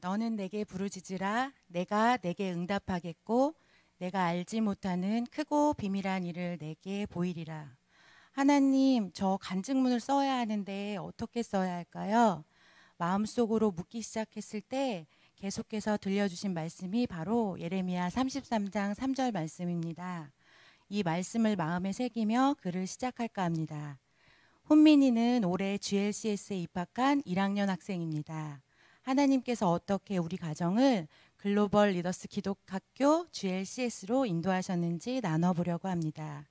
너는 내게 부르짖으라. 내가 내게 응답하겠고 내가 알지 못하는 크고 비밀한 일을 내게 보이리라. 하나님, 저 간증문을 써야 하는데 어떻게 써야 할까요? 마음속으로 묻기 시작했을 때 계속해서 들려주신 말씀이 바로 예레미야 33장 3절 말씀입니다. 이 말씀을 마음에 새기며 글을 시작할까 합니다. 훈민이는 올해 GLCS에 입학한 1학년 학생입니다. 하나님께서 어떻게 우리 가정을 글로벌 리더스 기독학교 GLCS로 인도하셨는지 나눠보려고 합니다.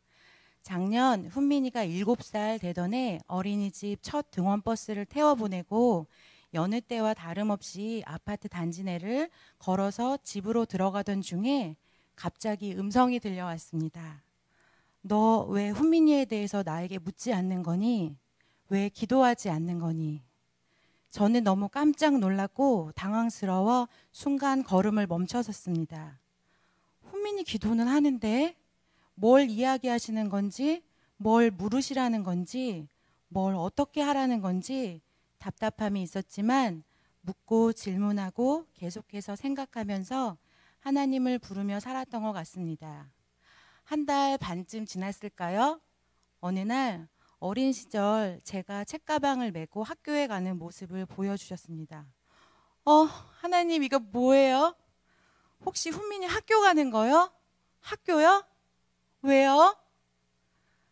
작년 훈민이가 7살 되던 해 어린이집 첫 등원버스를 태워보내고 여느 때와 다름없이 아파트 단지 내를 걸어서 집으로 들어가던 중에 갑자기 음성이 들려왔습니다. 너 왜 훈민이에 대해서 나에게 묻지 않는 거니? 왜 기도하지 않는 거니? 저는 너무 깜짝 놀랐고 당황스러워 순간 걸음을 멈춰섰습니다. 훈민이 기도는 하는데 뭘 이야기하시는 건지, 뭘 물으시라는 건지, 뭘 어떻게 하라는 건지 답답함이 있었지만 묻고 질문하고 계속해서 생각하면서 하나님을 부르며 살았던 것 같습니다. 한 달 반쯤 지났을까요? 어느 날 어린 시절 제가 책가방을 메고 학교에 가는 모습을 보여주셨습니다. 하나님 이거 뭐예요? 혹시 훈민이 학교 가는 거요? 학교요? 왜요?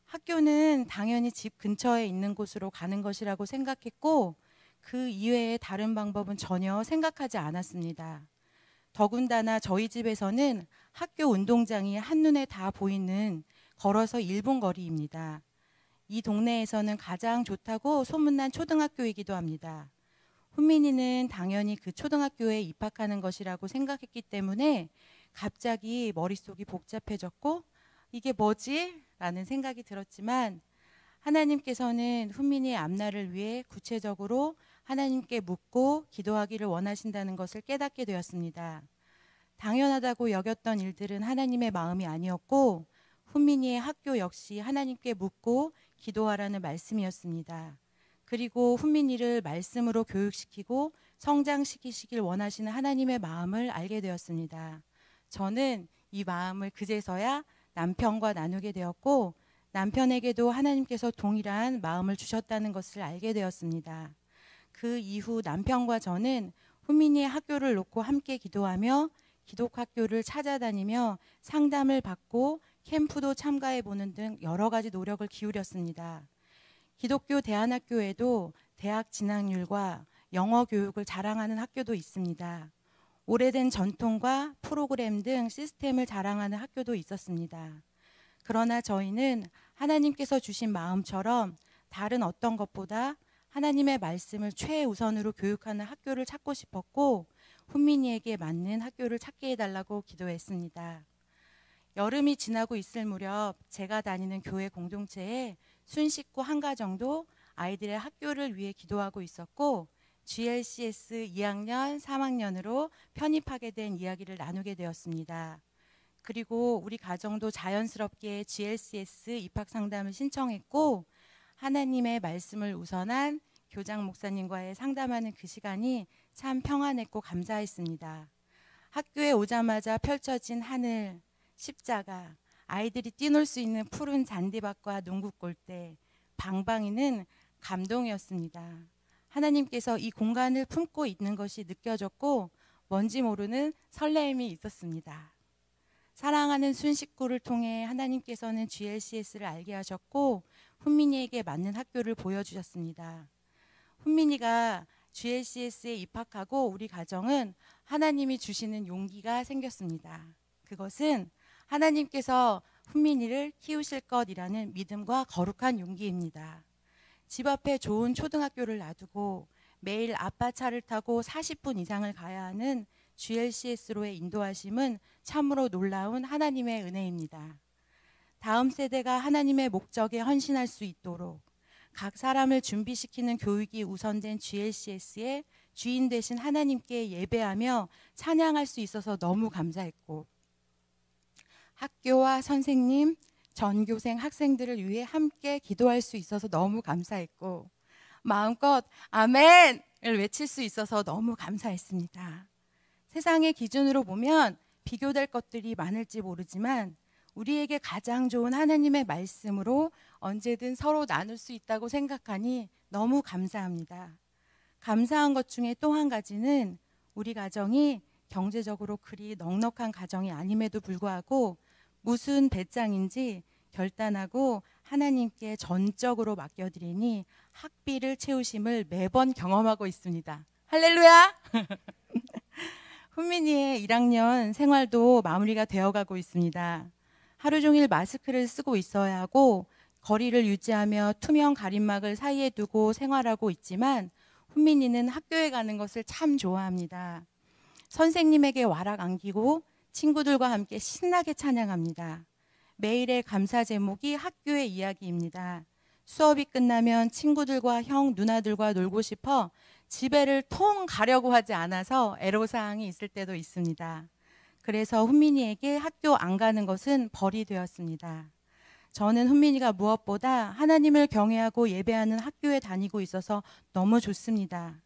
학교는 당연히 집 근처에 있는 곳으로 가는 것이라고 생각했고 그 이외에 다른 방법은 전혀 생각하지 않았습니다. 더군다나 저희 집에서는 학교 운동장이 한눈에 다 보이는 걸어서 1분 거리입니다. 이 동네에서는 가장 좋다고 소문난 초등학교이기도 합니다. 훈민이는 당연히 그 초등학교에 입학하는 것이라고 생각했기 때문에 갑자기 머릿속이 복잡해졌고 이게 뭐지? 라는 생각이 들었지만 하나님께서는 훈민이의 앞날을 위해 구체적으로 하나님께 묻고 기도하기를 원하신다는 것을 깨닫게 되었습니다. 당연하다고 여겼던 일들은 하나님의 마음이 아니었고 훈민이의 학교 역시 하나님께 묻고 기도하라는 말씀이었습니다. 그리고 훈민이를 말씀으로 교육시키고 성장시키시길 원하시는 하나님의 마음을 알게 되었습니다. 저는 이 마음을 그제서야 남편과 나누게 되었고 남편에게도 하나님께서 동일한 마음을 주셨다는 것을 알게 되었습니다. 그 이후 남편과 저는 훈민이의 학교를 놓고 함께 기도하며 기독학교를 찾아다니며 상담을 받고 캠프도 참가해보는 등 여러 가지 노력을 기울였습니다. 기독교 대안학교에도 대학 진학률과 영어 교육을 자랑하는 학교도 있습니다. 오래된 전통과 프로그램 등 시스템을 자랑하는 학교도 있었습니다. 그러나 저희는 하나님께서 주신 마음처럼 다른 어떤 것보다 하나님의 말씀을 최우선으로 교육하는 학교를 찾고 싶었고 훈민이에게 맞는 학교를 찾게 해달라고 기도했습니다. 여름이 지나고 있을 무렵 제가 다니는 교회 공동체에 순식구 한가 정도 아이들의 학교를 위해 기도하고 있었고 GLCS 2학년, 3학년으로 편입하게 된 이야기를 나누게 되었습니다. 그리고 우리 가정도 자연스럽게 GLCS 입학 상담을 신청했고 하나님의 말씀을 우선한 교장 목사님과의 상담하는 그 시간이 참 평안했고 감사했습니다. 학교에 오자마자 펼쳐진 하늘, 십자가, 아이들이 뛰놀 수 있는 푸른 잔디밭과 농구 골대, 방방이는 감동이었습니다. 하나님께서 이 공간을 품고 있는 것이 느껴졌고 뭔지 모르는 설레임이 있었습니다. 사랑하는 순식구를 통해 하나님께서는 GLCS를 알게 하셨고 훈민이에게 맞는 학교를 보여주셨습니다. 훈민이가 GLCS에 입학하고 우리 가정은 하나님이 주시는 용기가 생겼습니다. 그것은 하나님께서 훈민이를 키우실 것이라는 믿음과 거룩한 용기입니다. 집 앞에 좋은 초등학교를 놔두고 매일 아빠 차를 타고 40분 이상을 가야 하는 GLCS로의 인도하심은 참으로 놀라운 하나님의 은혜입니다. 다음 세대가 하나님의 목적에 헌신할 수 있도록 각 사람을 준비시키는 교육이 우선된 GLCS의 주인 되신 하나님께 예배하며 찬양할 수 있어서 너무 감사했고 학교와 선생님, 전교생 학생들을 위해 함께 기도할 수 있어서 너무 감사했고 마음껏 아멘! 외칠 수 있어서 너무 감사했습니다. 세상의 기준으로 보면 비교될 것들이 많을지 모르지만 우리에게 가장 좋은 하나님의 말씀으로 언제든 서로 나눌 수 있다고 생각하니 너무 감사합니다. 감사한 것 중에 또 한 가지는 우리 가정이 경제적으로 그리 넉넉한 가정이 아님에도 불구하고 무슨 배짱인지 결단하고 하나님께 전적으로 맡겨드리니 학비를 채우심을 매번 경험하고 있습니다. 할렐루야! 훈민이의 1학년 생활도 마무리가 되어가고 있습니다. 하루 종일 마스크를 쓰고 있어야 하고 거리를 유지하며 투명 가림막을 사이에 두고 생활하고 있지만 훈민이는 학교에 가는 것을 참 좋아합니다. 선생님에게 와락 안기고 친구들과 함께 신나게 찬양합니다. 매일의 감사 제목이 학교의 이야기입니다. 수업이 끝나면 친구들과 형, 누나들과 놀고 싶어 집에를 통 가려고 하지 않아서 애로사항이 있을 때도 있습니다. 그래서 훈민이에게 학교 안 가는 것은 벌이 되었습니다. 저는 훈민이가 무엇보다 하나님을 경외하고 예배하는 학교에 다니고 있어서 너무 좋습니다.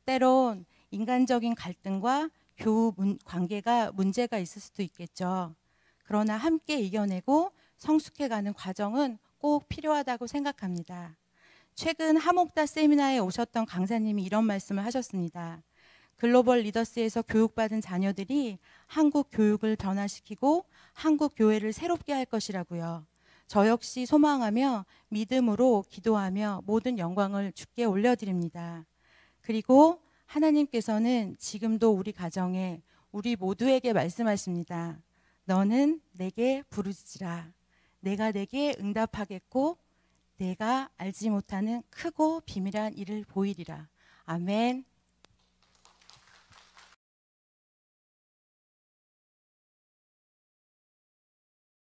때론 인간적인 갈등과 교우 관계가 문제가 있을 수도 있겠죠. 그러나 함께 이겨내고 성숙해가는 과정은 꼭 필요하다고 생각합니다. 최근 하목다 세미나에 오셨던 강사님이 이런 말씀을 하셨습니다. 글로벌 리더스에서 교육받은 자녀들이 한국 교육을 변화시키고 한국 교회를 새롭게 할 것이라고요. 저 역시 소망하며 믿음으로 기도하며 모든 영광을 주께 올려드립니다. 그리고 하나님께서는 지금도 우리 가정에 우리 모두에게 말씀하십니다. 너는 내게 부르짖으라. 내가 내게 응답하겠고 내가 알지 못하는 크고 비밀한 일을 보이리라. 아멘.